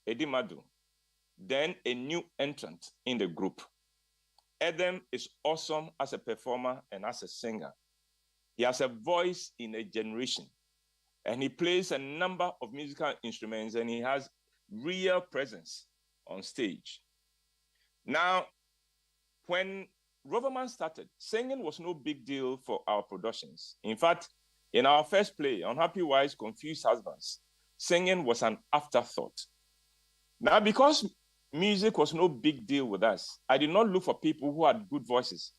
Edimadu, then a new entrant in the group. Edem is awesome as a performer and as a singer. He has a voice in a generation, and he plays a number of musical instruments, and he has real presence on stage. Now, when Roverman started, singing was no big deal for our productions. In fact, in our first play, Unhappy Wives, Confused Husbands, singing was an afterthought. Now, because music was no big deal with us, I did not look for people who had good voices.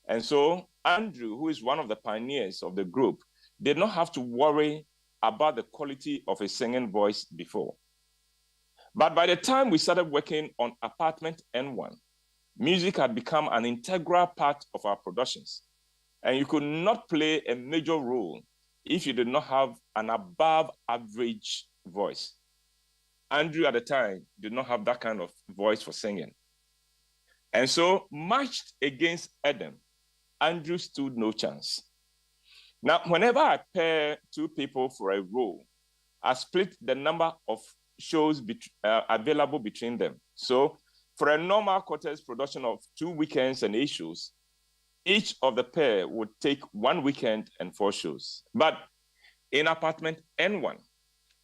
And so Andrew, who is one of the pioneers of the group, did not have to worry about the quality of his singing voice before. But by the time we started working on Apartment N1, music had become an integral part of our productions. And you could not play a major role if you did not have an above average voice. Andrew at the time did not have that kind of voice for singing. And so, matched against Edem, Andrew stood no chance. Now, whenever I pair two people for a role, I split the number of shows available between them. So, for a normal quarters production of 2 weekends and 8 shows, each of the pair would take 1 weekend and 4 shows. But in Apartment N1,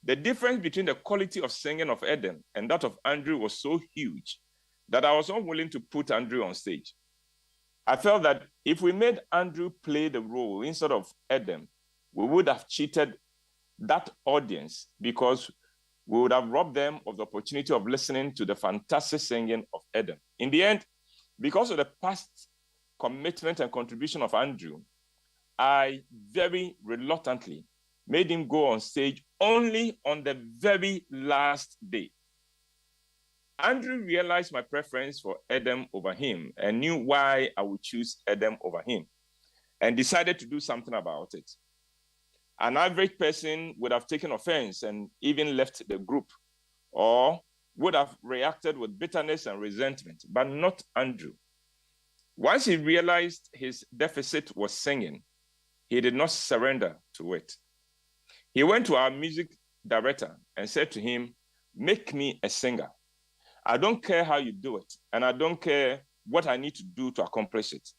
the difference between the quality of singing of Edem and that of Andrew was so huge that I was unwilling to put Andrew on stage. I felt that if we made Andrew play the role instead of Edem, we would have cheated that audience because we would have robbed them of the opportunity of listening to the fantastic singing of Edem. In the end, because of the past commitment and contribution of Andrew, I very reluctantly made him go on stage only on the very last day. Andrew realized my preference for Edem over him and knew why I would choose Edem over him and decided to do something about it. An average person would have taken offense and even left the group, or would have reacted with bitterness and resentment, but not Andrew. Once he realized his deficit was singing, he did not surrender to it. He went to our music director and said to him, "Make me a singer. I don't care how you do it, and I don't care what I need to do to accomplish it,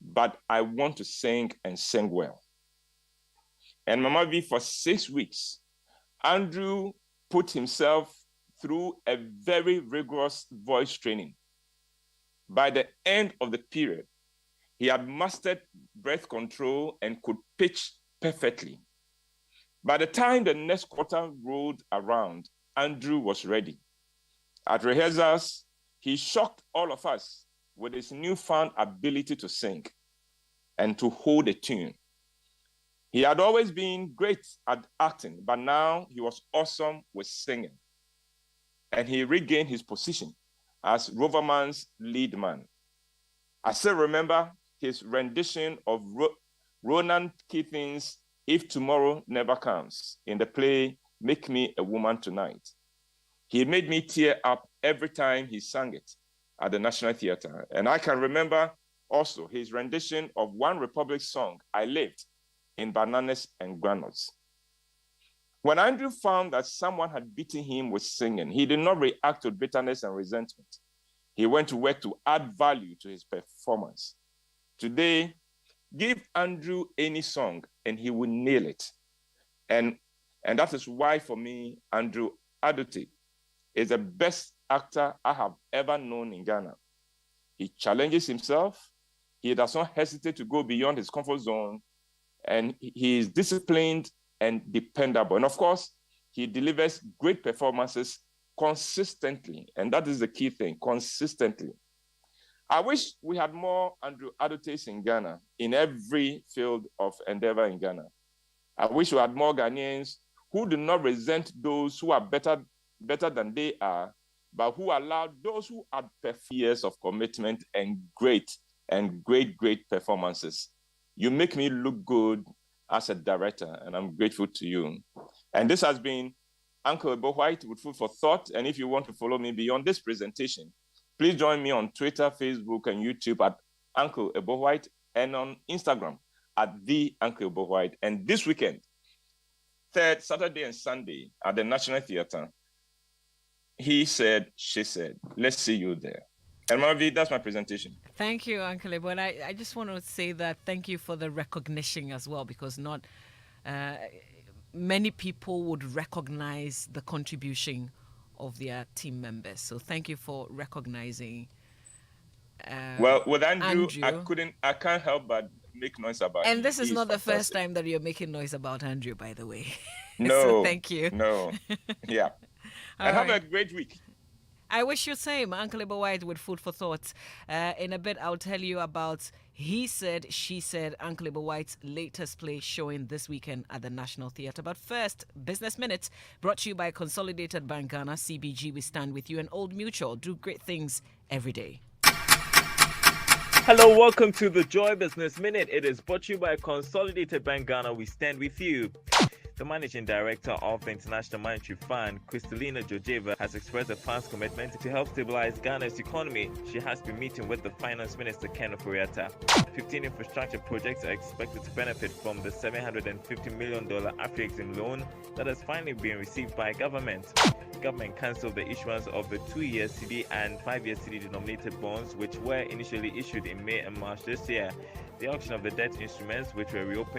but I want to sing and sing well." And Mama V, for 6 weeks, Andrew put himself through a very rigorous voice training. By the end of the period, he had mastered breath control and could pitch perfectly. By the time the next quarter rolled around, Andrew was ready. At rehearsals, he shocked all of us with his newfound ability to sing and to hold a tune. He had always been great at acting, but now he was awesome with singing. And he regained his position as Roverman's lead man. I still remember his rendition of Ronan Keating's "If Tomorrow Never Comes" in the play Make Me a Woman Tonight. He made me tear up every time he sang it at the National Theatre. And I can remember also his rendition of One Republic's song, "I Lived," in Bananas and Granules. When Andrew found that someone had beaten him with singing, he did not react with bitterness and resentment. He went to work to add value to his performance. Today, give Andrew any song and he will nail it. And that is why, for me, Andrew Adote is the best actor I have ever known in Ghana. He challenges himself. He does not hesitate to go beyond his comfort zone. And he is disciplined and dependable. And of course, he delivers great performances consistently. And that is the key thing, consistently. I wish we had more Andrew Adotes in Ghana, in every field of endeavor in Ghana. I wish we had more Ghanaians who do not resent those who are better than they are, but who allow those who have years of commitment and great performances. You make me look good as a director, and I'm grateful to you. And this has been Uncle Ebo White with Food for Thought. And if you want to follow me beyond this presentation, please join me on Twitter, Facebook, and YouTube at Uncle Ebo White, and on Instagram at The Uncle Ebo White. And this weekend, 3rd Saturday and Sunday at the National Theatre, he said, she said. Let's see you there. And Marvi, that's my presentation. Thank you, Uncle Ebo. And I just want to say that thank you for the recognition as well, because not many people would recognize the contribution of their team members. So thank you for recognizing. Well, with Andrew, I can't help but make noise about him. And this is not the first time that you're making noise about Andrew, by the way. No. So thank you. No. Yeah. And have a great week. I wish you the same, Uncle Ebo White, with food for thought. In a bit, I'll tell you about He Said, She Said, Uncle Ebo White's latest play showing this weekend at the National Theatre. But first, Business Minute, brought to you by Consolidated Bank Ghana, CBG. We stand with you, and Old Mutual. Do great things every day. Hello, welcome to the Joy Business Minute. It is brought to you by Consolidated Bank Ghana. We stand with you. The managing director of the International Monetary Fund, Kristalina Georgieva, has expressed the fund's commitment to help stabilize Ghana's economy. She has been meeting with the Finance Minister, Ken Ofori-Atta. 15 infrastructure projects are expected to benefit from the $750 million Afrexim loan that has finally been received by government. Government cancelled the issuance of the 2-year CD and 5-year CD denominated bonds, which were initially issued in May and March this year. The auction of the debt instruments, which were reopened